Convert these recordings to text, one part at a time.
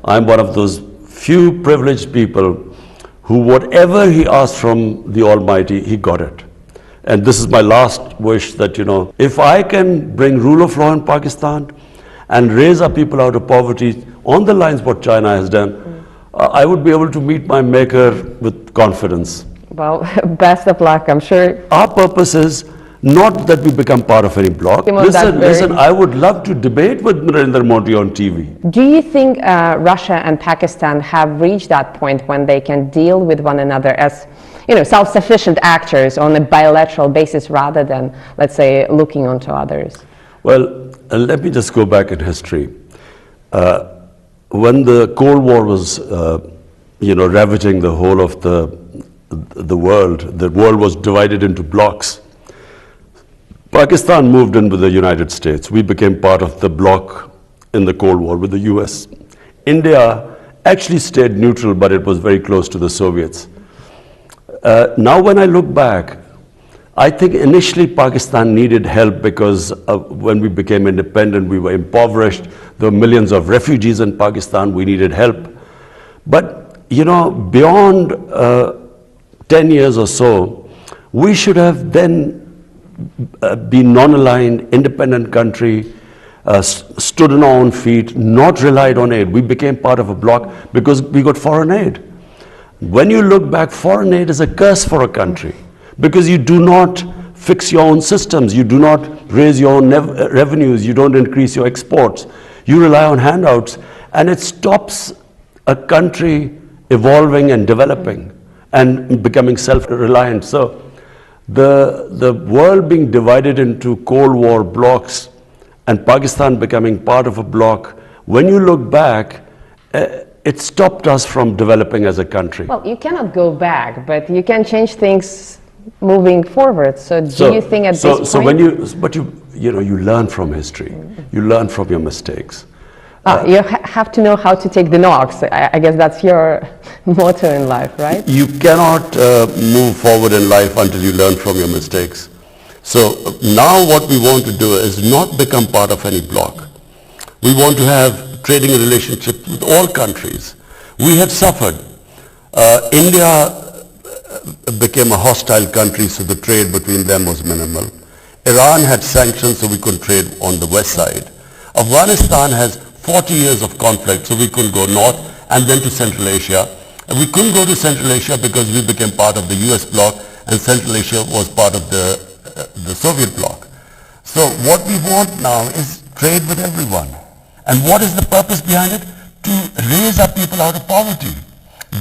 I'm one of those few privileged people who whatever he asked from the Almighty, he got it. And this is my last wish that, if I can bring rule of law in Pakistan and raise our people out of poverty on the lines what China has done, I would be able to meet my maker with confidence. Well, best of luck, I'm sure. Our purpose is not that we become part of any bloc. Listen, I would love to debate with Narendra Modi on TV. Do you think Russia and Pakistan have reached that point when they can deal with one another as self-sufficient actors on a bilateral basis rather than, let's say, looking onto others? Well, let me just go back in history. When the Cold War was, ravaging the whole of the world was divided into blocs. Pakistan moved in with the United States. We became part of the bloc in the Cold War with the US. India actually stayed neutral, but it was very close to the Soviets. Now when I look back, I think initially Pakistan needed help because when we became independent, we were impoverished. There were millions of refugees in Pakistan. We needed help. But, beyond 10 years or so, we should have then been non-aligned, independent country, stood on our own feet, not relied on aid. We became part of a bloc because we got foreign aid. When you look back, foreign aid is a curse for a country because you do not fix your own systems, you do not raise your own revenues, you don't increase your exports, you rely on handouts, and it stops a country evolving and developing and becoming self-reliant. So the world being divided into Cold War blocs and Pakistan becoming part of a bloc, when you look back, it stopped us from developing as a country. Well, you cannot go back, but you can change things moving forward. So do you think at this point? So when you learn from history, you learn from your mistakes. You have to know how to take the knocks. I guess that's your motto in life, right? You cannot move forward in life until you learn from your mistakes. So now what we want to do is not become part of any bloc. We want to have trading relationships with all countries. We have suffered. India became a hostile country, so the trade between them was minimal. Iran had sanctions, so we couldn't trade on the west side. Afghanistan has 40 years of conflict, so we couldn't go north and then to Central Asia. And we couldn't go to Central Asia because we became part of the US bloc and Central Asia was part of the Soviet bloc. So what we want now is trade with everyone. And what is the purpose behind it? To raise our people out of poverty.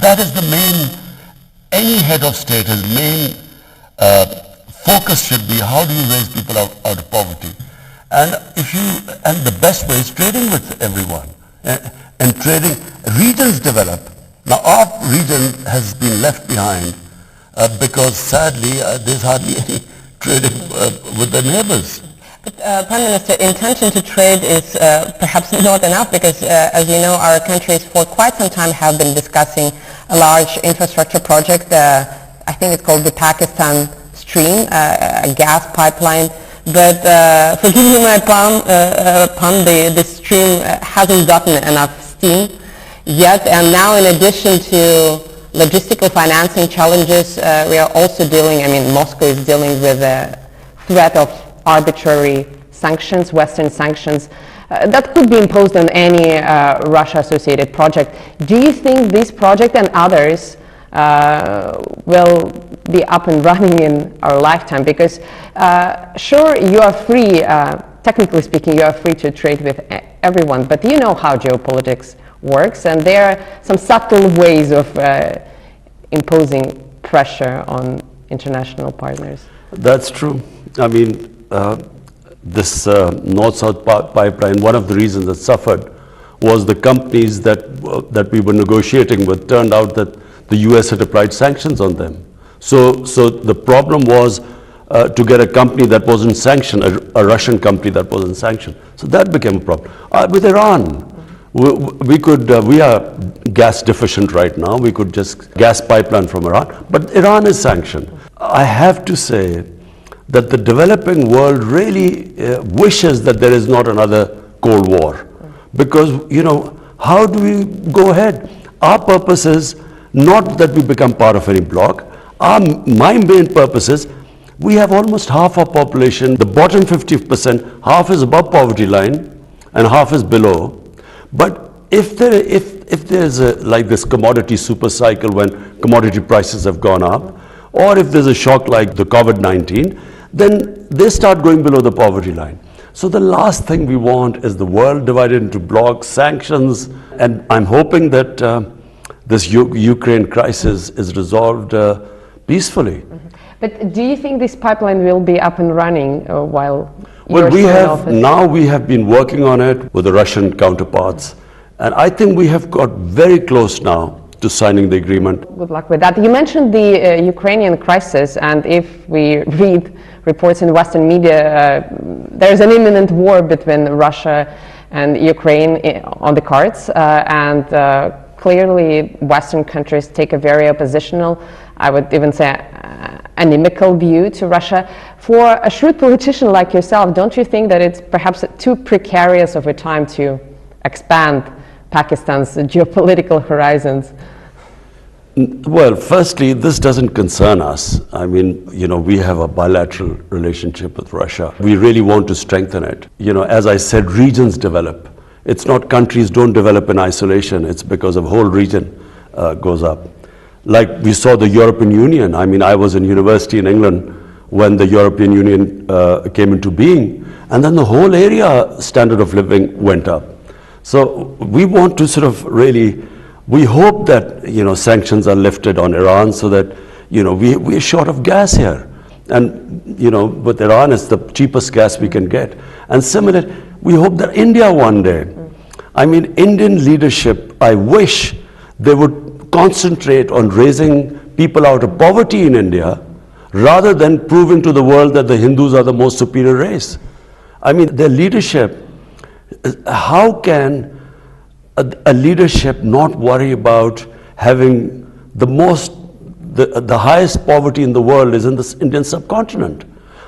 That is the main, any head of state, his main focus should be how do you raise people out of poverty. And the best way is trading with everyone. And trading, regions develop. Now our region has been left behind because sadly there's hardly any trading with the neighbors. But Prime Minister, intention to trade is perhaps not enough because as you know our countries for quite some time have been discussing a large infrastructure project. I think it's called the Pakistan Stream, a gas pipeline. But forgive me my pun, the stream hasn't gotten enough steam yet, and now in addition to logistical financing challenges, we are also dealing, Moscow is dealing with the threat of arbitrary sanctions, Western sanctions, that could be imposed on any Russia-associated project. Do you think this project and others will be up and running in our lifetime? Because sure, you are free, technically speaking, you are free to trade with everyone, but you know how geopolitics works, and there are some subtle ways of imposing pressure on international partners. That's true. This North-South pipeline, one of the reasons it suffered was the companies that we were negotiating with turned out that the US had applied sanctions on them. So the problem was to get a company that wasn't sanctioned, a Russian company that wasn't sanctioned. So that became a problem. With Iran, we are gas deficient right now. We could just gas pipeline from Iran, but Iran is sanctioned. I have to say that the developing world really wishes that there is not another Cold War, because how do we go ahead? Our purpose is not that we become part of any bloc. My main purpose is we have almost half our population, the bottom 50%, half is above poverty line and half is below. But if there's like this commodity super cycle when commodity prices have gone up, or if there's a shock like the COVID-19, then they start going below the poverty line. So the last thing we want is the world divided into blocs, sanctions, and I'm hoping that this Ukraine crisis is resolved peacefully. But do you think this pipeline will be up and running while well, you're still in office? we have been working on it with the Russian counterparts, and I think we have got very close now to signing the agreement. Good luck with that. You mentioned the Ukrainian crisis, and if we read reports in Western media, there's an imminent war between Russia and Ukraine on the cards, and clearly Western countries take a very oppositional, I would even say inimical view to Russia. For a shrewd politician like yourself, don't you think that it's perhaps too precarious of a time to expand Pakistan's geopolitical horizons? Well, firstly, this doesn't concern us. I mean, we have a bilateral relationship with Russia. We really want to strengthen it. As I said, regions develop. It's not countries don't develop in isolation. It's because a whole region goes up. Like we saw the European Union. I mean, I was in university in England when the European Union came into being, and then the whole area standard of living went up. So we want to sort of really, we hope that, sanctions are lifted on Iran so that, we're short of gas here. And, with Iran, it's the cheapest gas we can get. And similarly, we hope that India one day, I mean, Indian leadership, I wish they would concentrate on raising people out of poverty in India rather than proving to the world that the Hindus are the most superior race. I mean, their leadership, how can a leadership not worry about having the highest poverty in the world is in the Indian subcontinent?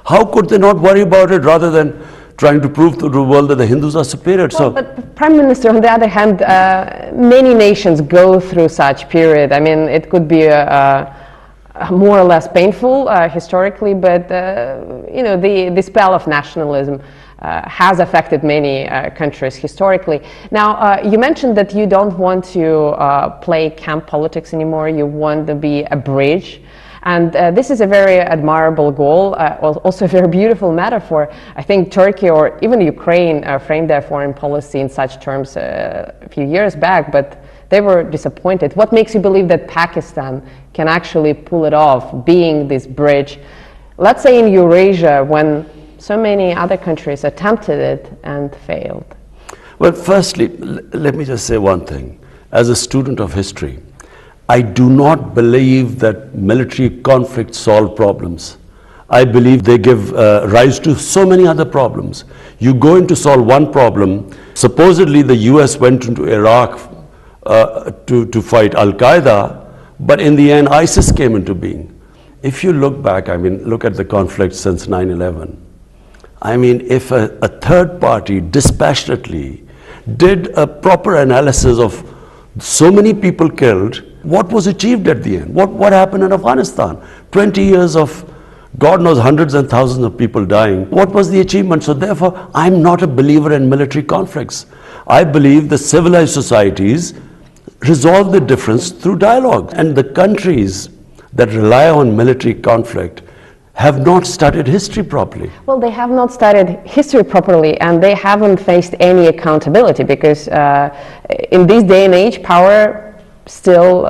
How could they not worry about it rather than trying to prove to the world that the Hindus are superior? Well, but Prime Minister, on the other hand, many nations go through such period. I mean, it could be more or less painful historically, but the spell of nationalism has affected many countries historically. Now, you mentioned that you don't want to play camp politics anymore. You want to be a bridge. And this is a very admirable goal, also a very beautiful metaphor. I think Turkey or even Ukraine framed their foreign policy in such terms a few years back, but they were disappointed. What makes you believe that Pakistan can actually pull it off, being this bridge, let's say in Eurasia, when so many other countries attempted it and failed? Well, firstly, let me just say one thing. As a student of history, I do not believe that military conflicts solve problems. I believe they give rise to so many other problems. You go in to solve one problem. Supposedly the US went into Iraq to fight Al-Qaeda, but in the end ISIS came into being. If you look back, I mean, look at the conflict since 9/11. I mean, if a third party dispassionately did a proper analysis of so many people killed, what was achieved at the end? What happened in Afghanistan? 20 years of, God knows, hundreds and thousands of people dying. What was the achievement? So therefore, I'm not a believer in military conflicts. I believe the civilized societies resolve the difference through dialogue. And the countries that rely on military conflict have not studied history properly. Well, they have not studied history properly, and they haven't faced any accountability, because in this day and age, power still,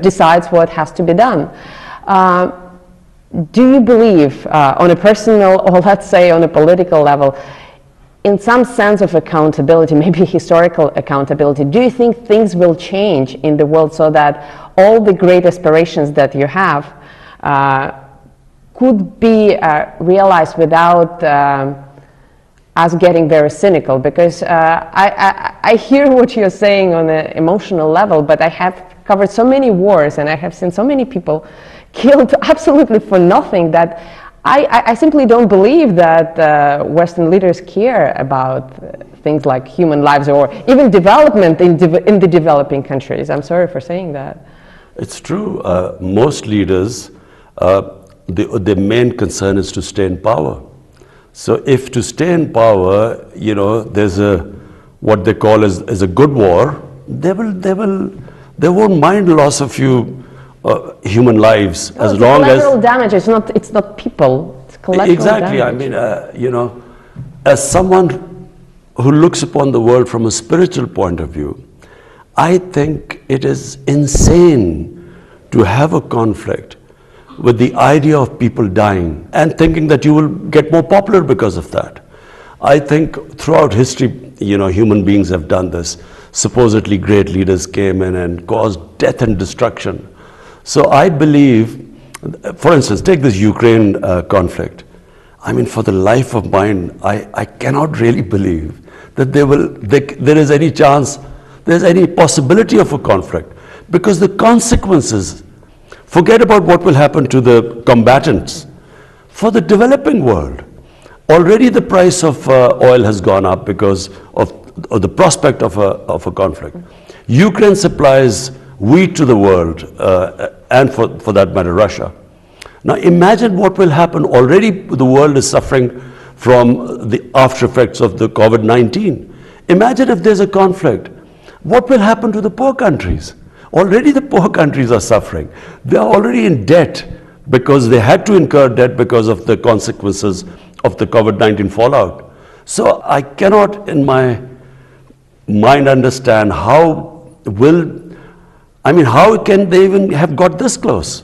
decides what has to be done. Do you believe, on a personal or let's say on a political level, in some sense of accountability, maybe historical accountability, do you think things will change in the world so that all the great aspirations that you have could be realized without us getting very cynical? Because I hear what you're saying on an emotional level, but I have covered so many wars and I have seen so many people killed absolutely for nothing that I simply don't believe that Western leaders care about things like human lives or even development in the developing countries. I'm sorry for saying that. It's true. Most leaders, their main concern is to stay in power. So if to stay in power, you know, there's what they call as a good war, they won't mind loss of few human lives as long as collateral damage. It's not people. It's collateral exactly. damage. I mean, you know, as someone who looks upon the world from a spiritual point of view, I think it is insane to have a conflict with the idea of people dying and thinking that you will get more popular because of that. I think throughout history, you know, human beings have done this. Supposedly great leaders came in and caused death and destruction. So I believe, for instance, take this Ukraine conflict. I mean, for the life of mine, I cannot really believe that there is any chance, there's any possibility of a conflict, because the consequences, forget about what will happen to the combatants. For the developing world, already the price of oil has gone up because of the prospect of a conflict. Ukraine supplies wheat to the world, and for that matter, Russia. Now imagine what will happen. Already the world is suffering from the after effects of the COVID-19. Imagine if there's a conflict. What will happen to the poor countries? Already the poor countries are suffering. They are already in debt because they had to incur debt because of the consequences of the COVID-19 fallout. So I cannot in my mind understand how can they even have got this close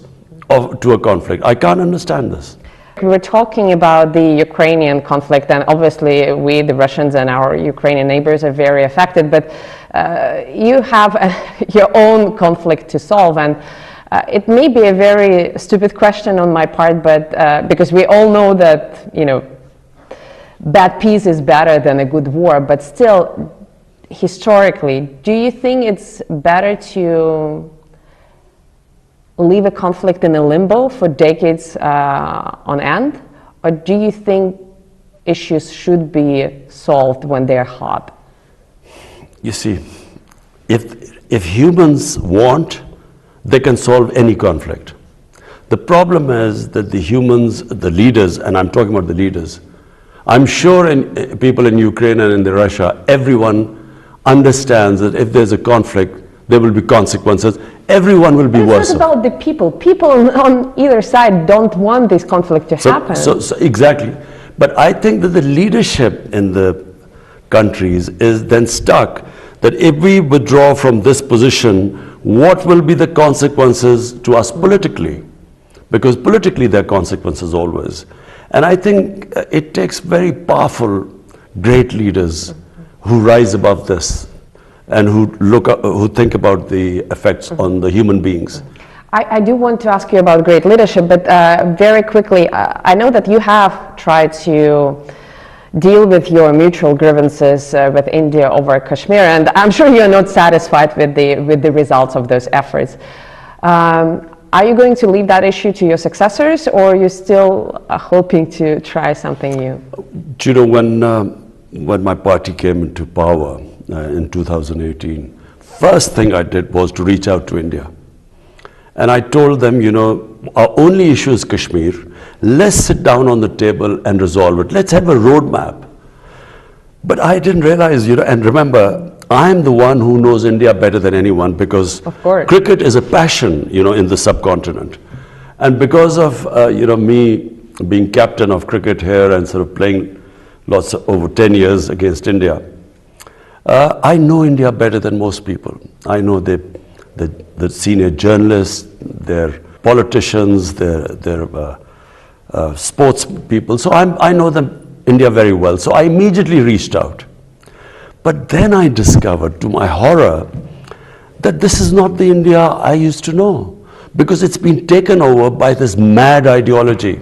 to a conflict? I can't understand this. We were talking about the Ukrainian conflict, and obviously we, the Russians and our Ukrainian neighbors, are very affected, but you have your own conflict to solve, and it may be a very stupid question on my part, but because we all know that, you know, bad peace is better than a good war, but still, historically, do you think it's better to leave a conflict in a limbo for decades on end, or do you think issues should be solved when they're hot? You see, if humans want, they can solve any conflict. The problem is that the humans, the leaders, and I'm talking about the leaders, I'm sure people in Ukraine and in Russia, everyone understands that if there's a conflict, there will be consequences. Everyone will be worse. It's not about the people. People on either side don't want this conflict to happen. So exactly. But I think that the leadership in the countries is then stuck that if we withdraw from this position, what will be the consequences to us politically? Because politically there are consequences always. And I think it takes very powerful, great leaders who rise above this and who think about the effects on the human beings. I do want to ask you about great leadership, but very quickly, I know that you have tried to deal with your mutual grievances with India over Kashmir, and I'm sure you're not satisfied with the results of those efforts. Are you going to leave that issue to your successors, or are you still hoping to try something new? Do you know, when my party came into power in 2018, first thing I did was to reach out to India. And I told them, you know, our only issue is Kashmir. Let's sit down on the table and resolve it. Let's have a roadmap. But I didn't realize, you know, and remember, I'm the one who knows India better than anyone because cricket is a passion, you know, in the subcontinent. And because of, you know, me being captain of cricket here and sort of playing over 10 years against India, I know India better than most people. I know the senior journalists, their politicians, their sports people. So I know India very well. So I immediately reached out. But then I discovered, to my horror, that this is not the India I used to know, because it's been taken over by this mad ideology.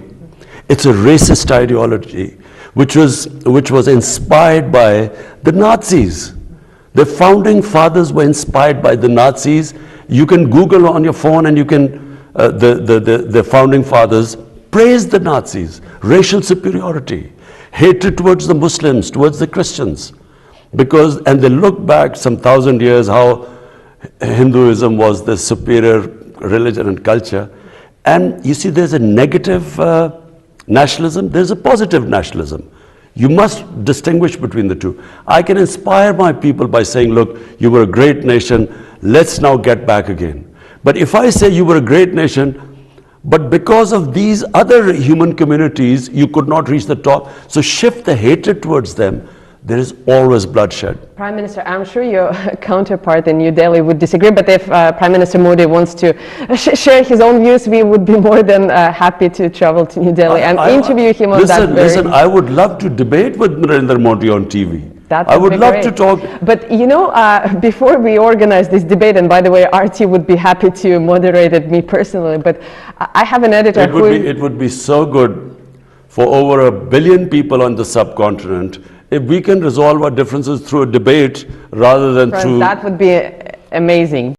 It's a racist ideology, which was inspired by the Nazis. The founding fathers were inspired by the Nazis. You can Google on your phone and you can, the founding fathers praised the Nazis, racial superiority, hatred towards the Muslims, towards the Christians. Because, and they look back some 1,000 years how Hinduism was the superior religion and culture. And you see, there's a negative nationalism, there's a positive nationalism. You must distinguish between the two. I can inspire my people by saying, look, you were a great nation, let's now get back again. But if I say you were a great nation, but because of these other human communities, you could not reach the top, so shift the hatred towards them, there is always bloodshed. Prime Minister, I'm sure your counterpart in New Delhi would disagree, but if Prime Minister Modi wants to share his own views, we would be more than happy to travel to New Delhi and interview him on that very... Listen, I would love to debate with Narendra Modi on TV. I would love to talk. But you know, before we organize this debate, and by the way, RT would be happy to moderate it, me personally, but I have an editor It would be so good for over 1 billion people on the subcontinent if we can resolve our differences through a debate rather than through... That would be amazing.